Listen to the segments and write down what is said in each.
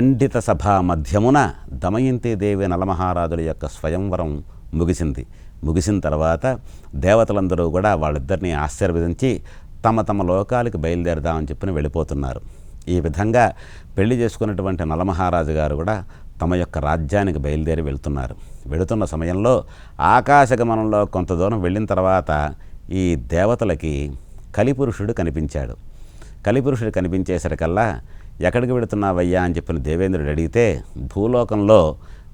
పండిత సభా మధ్యమున దమయంతీదేవి నలమహారాజుల యొక్క స్వయంవరం ముగిసిన తర్వాత దేవతలందరూ కూడా వాళ్ళిద్దరినీ ఆశీర్వదించి తమ తమ లోకాలకు బయలుదేరదామని చెప్పి వెళ్ళిపోతున్నారు. ఈ విధంగా పెళ్లి చేసుకున్నటువంటి నలమహారాజు గారు కూడా తమ యొక్క రాజ్యానికి బయలుదేరి వెళుతున్న సమయంలో ఆకాశగమనంలో కొంత దూరం వెళ్ళిన తర్వాత ఈ దేవతలకి కలిపురుషుడు కనిపించాడు. కలిపురుషుడు కనిపించేసరికల్లా ఎక్కడికి వెళుతున్నావయ్యా అని చెప్పిన దేవేంద్రుడు అడిగితే, భూలోకంలో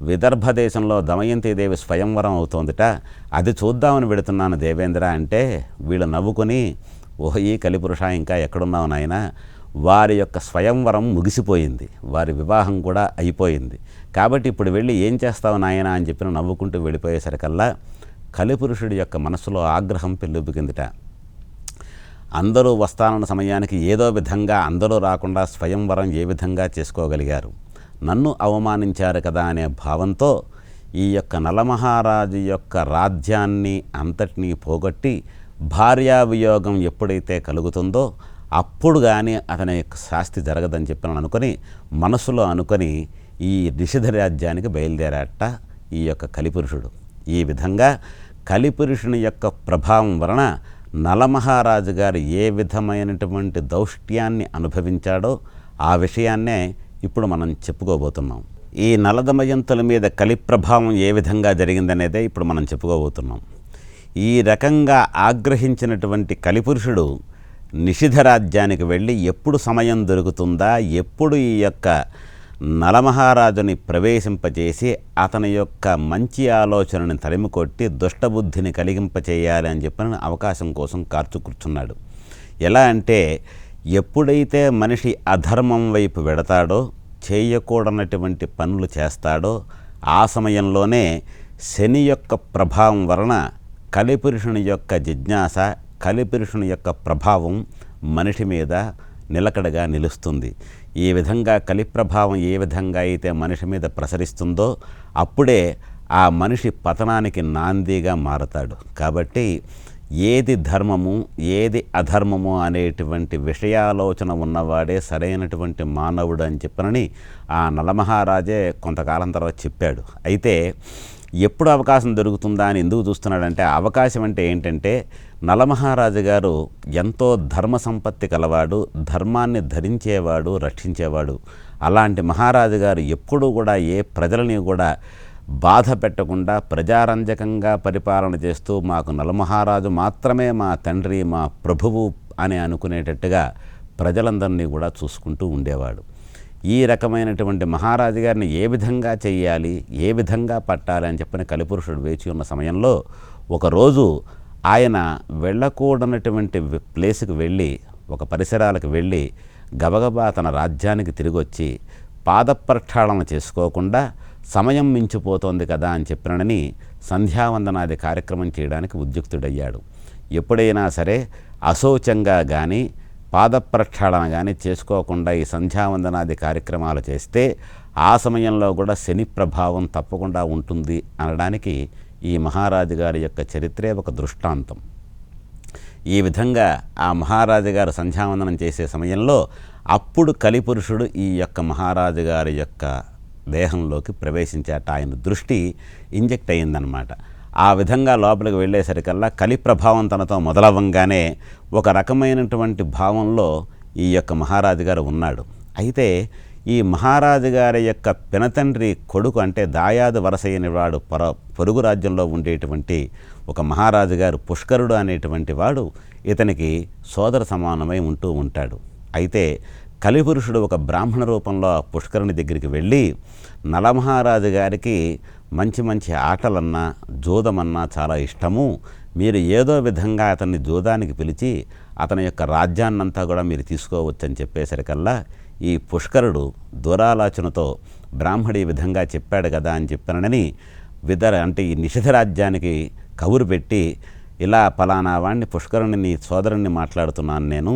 విదర్భ దేశంలో దమయంతీదేవి స్వయంవరం అవుతోందిట, అది చూద్దామని వెళుతున్నాను దేవేంద్ర అంటే, వీళ్ళు నవ్వుకొని, ఓహో ఈ కలిపురుష ఇంకా ఎక్కడున్నావు నాయన, వారి యొక్క స్వయంవరం ముగిసిపోయింది, వారి వివాహం కూడా అయిపోయింది, కాబట్టి ఇప్పుడు వెళ్ళి ఏం చేస్తావు నాయన అని చెప్పిన నవ్వుకుంటూ వెళ్ళిపోయేసరికల్లా కలిపురుషుడి యొక్క మనసులో ఆగ్రహం పెళ్ళుబికిందిట. అందరూ వస్తానన్న సమయానికి ఏదో విధంగా అందరూ రాకుండా స్వయంవరం ఏ విధంగా చేసుకోగలిగారు, నన్ను అవమానించారు కదా అనే భావంతో ఈ యొక్క నలమహారాజు యొక్క రాజ్యాన్ని అంతటినీ పోగొట్టి భార్యావియోగం ఎప్పుడైతే కలుగుతుందో అప్పుడు కానీ అతని యొక్క శాస్తి జరగదని చెప్పి అనుకొని మనసులో అనుకొని ఈ నిషిధ రాజ్యానికి బయలుదేరాట ఈ యొక్క కలిపురుషుడు. ఈ విధంగా కలిపురుషుని యొక్క ప్రభావం వలన నలమహారాజు గారు ఏ విధమైనటువంటి దౌష్ట్యాన్ని అనుభవించాడో ఆ విషయాన్నే ఇప్పుడు మనం చెప్పుకోబోతున్నాం. ఈ నలదమయంతుల మీద కలి ప్రభావం ఏ విధంగా జరిగిందనేదే ఇప్పుడు మనం చెప్పుకోబోతున్నాం. ఈ రకంగా ఆగ్రహించినటువంటి కలిపురుషుడు నిషిధ రాజ్యానికి వెళ్ళి ఎప్పుడు సమయం దొరుకుతుందా, ఎప్పుడు ఈ యొక్క నలమహారాజుని ప్రవేశింపచేసి అతని యొక్క మంచి ఆలోచనని తరిమికొట్టి దుష్టబుద్ధిని కలిగింపచేయాలి అని చెప్పిన అవకాశం కోసం కార్చు కూర్చున్నాడు. ఎలా అంటే, ఎప్పుడైతే మనిషి అధర్మం వైపు వెడతాడో, చేయకూడనటువంటి పనులు చేస్తాడో ఆ సమయంలోనే శని యొక్క ప్రభావం వలన కలిపురుషుని యొక్క జిజ్ఞాస, కలిపురుషుని యొక్క ప్రభావం మనిషి మీద నిలకడగా నిలుస్తుంది. ఈ విధంగా కలి ప్రభావం ఏ విధంగా అయితే మనిషి మీద ప్రసరిస్తుందో అప్పుడే ఆ మనిషి పతనానికి నాందిగా మారతాడు. కాబట్టి ఏది ధర్మము ఏది అధర్మము అనేటువంటి విషయాలోచన ఉన్నవాడే సరైనటువంటి మానవుడు అని చెప్పనని ఆ నలమహారాజే కొంతకాలం తర్వాత చెప్పాడు. అయితే ఎప్పుడు అవకాశం దొరుకుతుందా అని ఎందుకు చూస్తున్నాడంటే, అవకాశం అంటే ఏంటంటే, నలమహారాజు గారు ఎంతో ధర్మ సంపత్తి కలవాడు, ధర్మాన్ని ధరించేవాడు, రక్షించేవాడు. అలాంటి మహారాజు గారు ఎప్పుడూ కూడా ఏ ప్రజలని కూడా బాధ పెట్టకుండా ప్రజారంజకంగా పరిపాలన చేస్తూ మాకు నలమహారాజు మాత్రమే మా తండ్రి, మా ప్రభువు అని అనుకునేటట్టుగా ప్రజలందరినీ కూడా చూసుకుంటూ ఉండేవాడు. ఈ రకమైనటువంటి మహారాజు గారిని ఏ విధంగా చెయ్యాలి, ఏ విధంగా పట్టాలి అని చెప్పిన కలిపురుషుడు వేచి ఉన్న సమయంలో ఒకరోజు ఆయన వెళ్ళకూడనటువంటి ప్లేస్కి వెళ్ళి, ఒక పరిసరాలకు వెళ్ళి గబగబా తన రాజ్యానికి తిరిగి వచ్చి పాదప్రక్షాళన చేసుకోకుండా సమయం మించిపోతోంది కదా అని చెప్పినని సంధ్యావందనాది కార్యక్రమం చేయడానికి ఉద్యుక్తుడయ్యాడు. ఎప్పుడైనా సరే అశౌచంగా కానీ పాదప్రక్షాళన కానీ చేసుకోకుండా ఈ సంధ్యావందనాది కార్యక్రమాలు చేస్తే ఆ సమయంలో కూడా శని ప్రభావం తప్పకుండా ఉంటుంది అనడానికి ఈ మహారాజు గారి యొక్క చరిత్రే ఒక దృష్టాంతం. ఈ విధంగా ఆ మహారాజు గారు సంధ్యావందనం చేసే సమయంలో అప్పుడు కలిపురుషుడు ఈ యొక్క మహారాజు గారి యొక్క దేహంలోకి ప్రవేశించాట. ఆయన దృష్టి ఇంజెక్ట్ అయ్యిందనమాట. ఆ విధంగా లోపలికి వెళ్ళేసరికల్లా కలి ప్రభావం తనతో మొదలవ్వంగానే ఒక రకమైనటువంటి భావంలో ఈ యొక్క మహారాజు గారు ఉన్నాడు. అయితే ఈ మహారాజు గారి యొక్క పినతండ్రి కొడుకు అంటే దాయాదు వరసైన వాడు పొరుగు రాజ్యంలో ఉండేటువంటి ఒక మహారాజు గారు పుష్కరుడు అనేటువంటి వాడు ఇతనికి సోదర సమానమై ఉంటూ ఉంటాడు. అయితే కలిపురుషుడు ఒక బ్రాహ్మణ రూపంలో పుష్కరుని దగ్గరికి వెళ్ళి నలమహారాజు గారికి మంచి మంచి ఆటలన్నా జూదమన్నా చాలా ఇష్టము, మీరు ఏదో విధంగా అతన్ని జూదానికి పిలిచి అతని యొక్క రాజ్యాన్నంతా కూడా మీరు తీసుకోవచ్చని చెప్పేసరికల్లా ఈ పుష్కరుడు దురాలోచనతో బ్రాహ్మడి ఈ విధంగా చెప్పాడు కదా అని చెప్పానని అంటే ఈ నిషిధ రాజ్యానికి కబురు పెట్టి, ఇలా పలానా వాడిని పుష్కరుని నీ సోదరుణ్ణి మాట్లాడుతున్నాను, నేను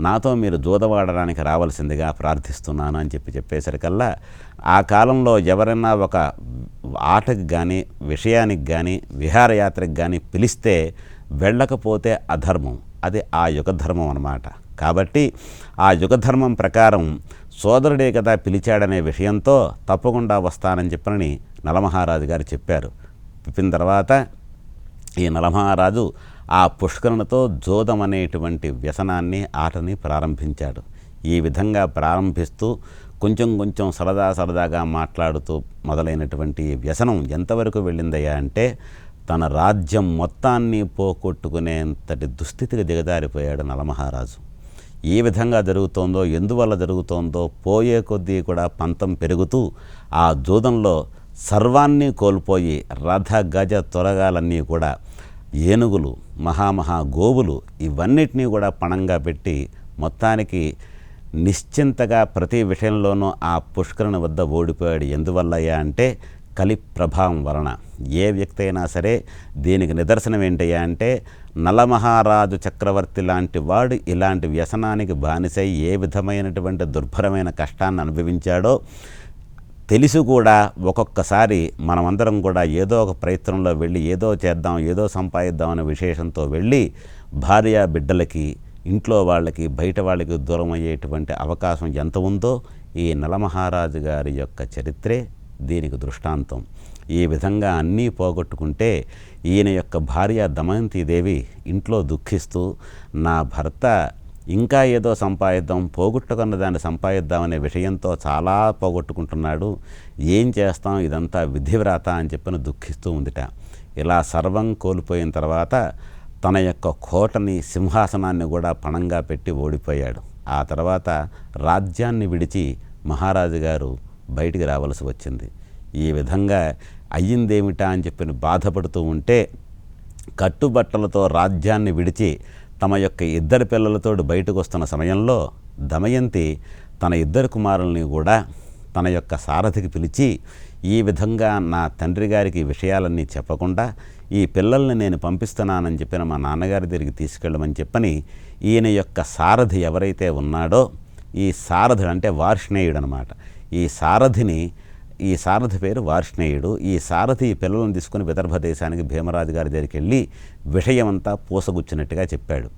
నాతో మీరు జూదవాడడానికి రావాల్సిందిగా ప్రార్థిస్తున్నాను అని చెప్పేసరికల్లా ఆ కాలంలో ఎవరైనా ఒక ఆటకి కానీ విషయానికి కానీ విహారయాత్రకు కానీ పిలిస్తే వెళ్ళకపోతే అధర్మం, అది ఆ యుగధర్మం అన్నమాట. కాబట్టి ఆ యుగధర్మం ప్రకారం సోదరుడే కదా పిలిచాడనే విషయంతో తప్పకుండా వస్తానని చెప్పని నలమహారాజు గారు చెప్పారు. చెప్పిన తర్వాత ఈ నలమహారాజు ఆ పుష్కరునితో జోదం అనేటువంటి వ్యసనాన్ని ఆటని ప్రారంభించాడు. ఈ విధంగా ప్రారంభిస్తూ కొంచెం కొంచెం సరదాగా మాట్లాడుతూ మొదలైనటువంటి వ్యసనం ఎంతవరకు వెళ్ళిందయ్యా అంటే తన రాజ్యం మొత్తాన్ని పోగొట్టుకునేంతటి దుస్థితికి దిగజారిపోయాడు నలమహారాజు. ఏ విధంగా జరుగుతోందో, ఎందువల్ల జరుగుతోందో పోయే కొద్దీ కూడా పంతం పెరుగుతూ ఆ జూదంలో సర్వాన్ని కోల్పోయి రథ గజ త్వరగాలన్నీ కూడా, ఏనుగులు, మహామహా గోవులు ఇవన్నిటినీ కూడా పణంగా పెట్టి మొత్తానికి నిశ్చింతగా ప్రతి విషయంలోనూ ఆ పుష్కరుని వద్ద ఓడిపోయాడు. ఎందువల్లయ్యా అంటే కలి ప్రభావం వలన. ఏ వ్యక్తి అయినా సరే దీనికి నిదర్శనం ఏంటయ్యా అంటే నలమహారాజు చక్రవర్తి లాంటి వాడు ఇలాంటి వ్యసనానికి బానిసై ఏ విధమైనటువంటి దుర్భరమైన కష్టాన్ని అనుభవించాడో తెలిసి కూడా ఒక్కొక్కసారి మనమందరం కూడా ఏదో ఒక ప్రయత్నంలో వెళ్ళి ఏదో చేద్దాం, ఏదో సంపాదిద్దాం అనే విశేషంతో వెళ్ళి భార్య బిడ్డలకి, ఇంట్లో వాళ్ళకి, బయట వాళ్ళకి దూరం అయ్యేటువంటి అవకాశం ఎంత ఉందో ఈ నలమహారాజు గారి యొక్క చరిత్రే దీనికి దృష్టాంతం. ఈ విధంగా అన్నీ పోగొట్టుకుంటే ఈయన యొక్క భార్య దమయంతీదేవి ఇంట్లో దుఃఖిస్తూ నా భర్త ఇంకా ఏదో సంపాదిద్దాం, పోగొట్టుకున్న దాన్ని సంపాదిద్దామనే విషయంతో చాలా పోగొట్టుకుంటున్నాడు, ఏం చేస్తాం, ఇదంతా విధివ్రాత అని చెప్పిన దుఃఖిస్తూ ఉందిట. ఇలా సర్వం కోల్పోయిన తర్వాత తన యొక్క కోటని, సింహాసనాన్ని కూడా పణంగా పెట్టి ఓడిపోయాడు. ఆ తర్వాత రాజ్యాన్ని విడిచి మహారాజు గారు బయటికి రావాల్సి వచ్చింది. ఈ విధంగా అయ్యిందేమిటా అని చెప్పి బాధపడుతూ ఉంటే కట్టుబట్టలతో రాజ్యాన్ని విడిచి తమ యొక్క ఇద్దరు పిల్లలతో బయటకు వస్తున్న సమయంలో దమయంతి తన ఇద్దరు కుమారుల్ని కూడా తన యొక్క సారథికి పిలిచి ఈ విధంగా నా తండ్రి గారికి విషయాలన్నీ చెప్పకుండా ఈ పిల్లల్ని నేను పంపిస్తున్నానని చెప్పిన మా నాన్నగారి దగ్గరికి తీసుకెళ్ళమని చెప్పని ఈయన యొక్క సారథి ఎవరైతే ఉన్నాడో ఈ సారథుడు అంటే వార్ష్ణేయుడు అనమాట. ఈ సారథి పేరు వార్ష్ణేయుడు. ఈ సారథి ఈ పిల్లలను తీసుకుని విదర్భ దేశానికి భీమరాజు గారి దగ్గరికి వెళ్ళి విషయమంతా పూసగుచ్చినట్టుగా చెప్పాడు.